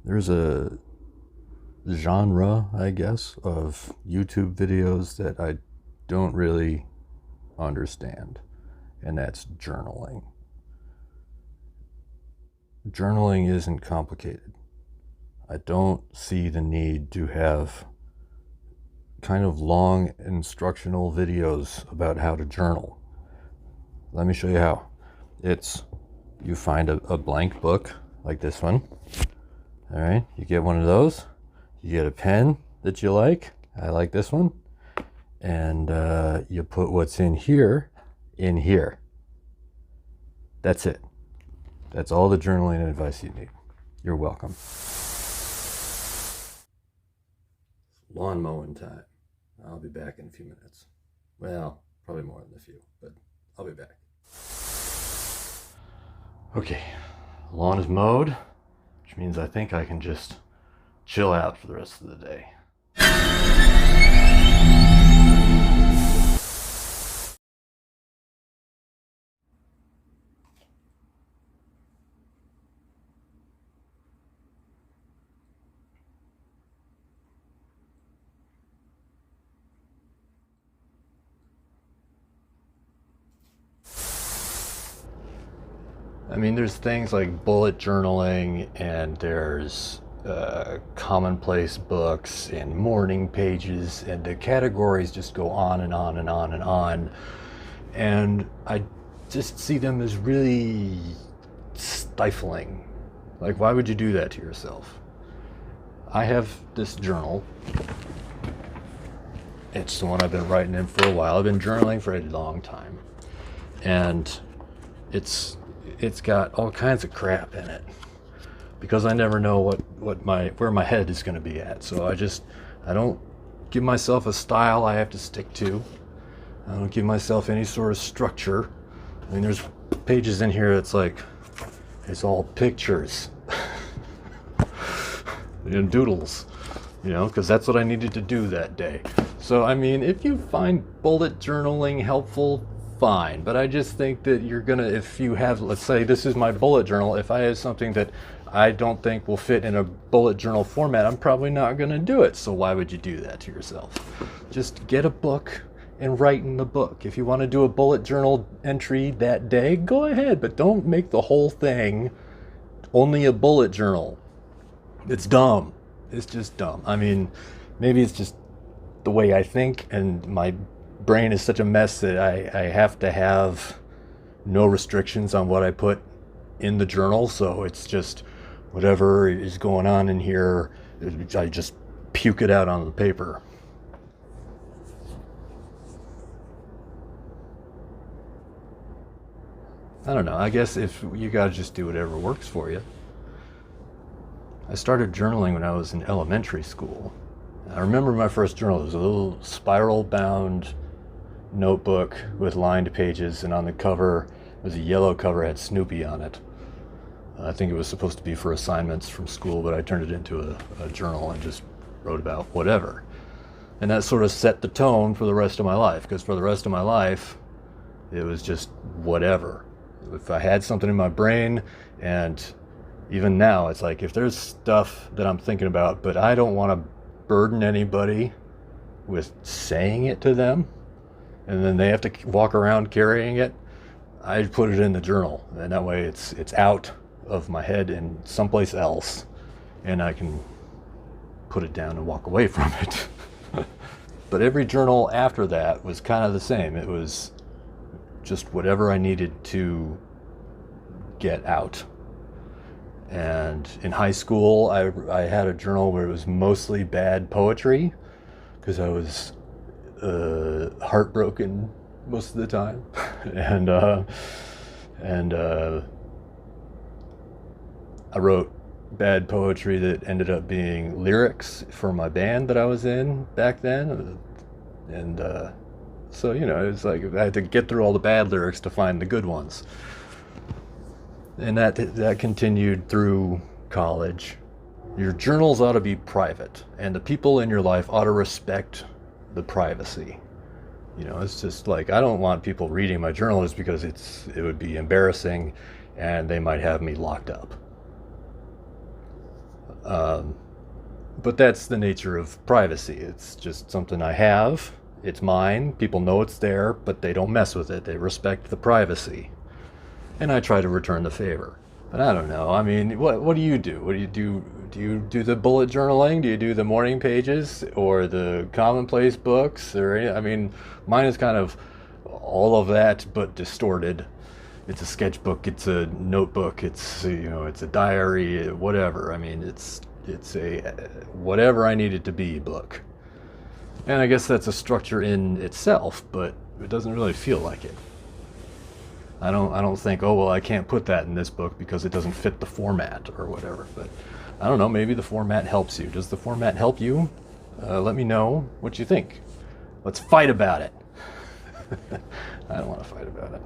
There's a genre, I guess, of YouTube videos that I don't really understand, and that's journaling. Journaling isn't complicated. I don't see the need to have kind of long instructional videos about how to journal. Let me show you how. You find a blank book like this one. All right, you get one of those. You get a pen that you like. I like this one. And you put what's in here in here. That's it. That's all the journaling advice you need. You're welcome. Lawn mowing time. I'll be back in a few minutes. Well, probably more than a few, but I'll be back. Okay, lawn is mowed, which means I think I can just chill out for the rest of the day. I mean, there's things like bullet journaling, and there's commonplace books and morning pages, and the categories just go on and on and on and on. And I just see them as really stifling. Like, why would you do that to yourself? I have this journal. It's the one I've been writing in for a while. I've been journaling for a long time. And it's got all kinds of crap in it because I never know where my head is going to be at. So I don't give myself a style I have to stick to. I don't give myself any sort of structure. I mean, there's pages in here that's like, it's all pictures and doodles, because that's what I needed to do that day. So, I mean, if you find bullet journaling helpful, fine, but I just think that if you have, let's say this is my bullet journal, if I have something that I don't think will fit in a bullet journal format, I'm probably not gonna do it. So why would you do that to yourself? Just get a book and write in the book. If you want to do a bullet journal entry that day, go ahead, but don't make the whole thing only a bullet journal. It's dumb. It's just dumb. I mean, maybe it's just the way I think, and my brain is such a mess that I have to have no restrictions on what I put in the journal. So it's just whatever is going on in here, I just puke it out on the paper. I don't know. I guess if you gotta just do whatever works for you. I started journaling when I was in elementary school. I remember my first journal. It was a little spiral-bound notebook with lined pages, and on the cover was a yellow cover, had Snoopy on it. I think it was supposed to be for assignments from school, but I turned it into a journal and just wrote about whatever. And that sort of set the tone for the rest of my life, because for the rest of my life, it was just whatever. If I had something in my brain, and even now, it's like if there's stuff that I'm thinking about, but I don't want to burden anybody with saying it to them, and then they have to walk around carrying it, I put it in the journal, and that way it's out of my head and someplace else, and I can put it down and walk away from it. But every journal after that was kind of the same. It was just whatever I needed to get out. And in high school, I had a journal where it was mostly bad poetry, because I was heartbroken most of the time. and I wrote bad poetry that ended up being lyrics for my band that I was in back then. And so, it was like I had to get through all the bad lyrics to find the good ones. And that continued through college. Your journals ought to be private, and the people in your life ought to respect the privacy. It's just like, I don't want people reading my journal just because it would be embarrassing and they might have me locked up. But that's the nature of privacy. It's just something I have. It's mine. People know it's there, but they don't mess with it. They respect the privacy. And I try to return the favor. But I don't know. I mean, what do you do? What do you do? Do you do the bullet journaling? Do you do the morning pages or the commonplace books? I mean, mine is kind of all of that, but distorted. It's a sketchbook. It's a notebook. It's it's a diary. Whatever. I mean, it's a whatever I need it to be book. And I guess that's a structure in itself, but it doesn't really feel like it. I don't think, oh well, I can't put that in this book because it doesn't fit the format or whatever. But I don't know, maybe the format helps you. Does the format help you? Let me know what you think. Let's fight about it. I don't want to fight about it.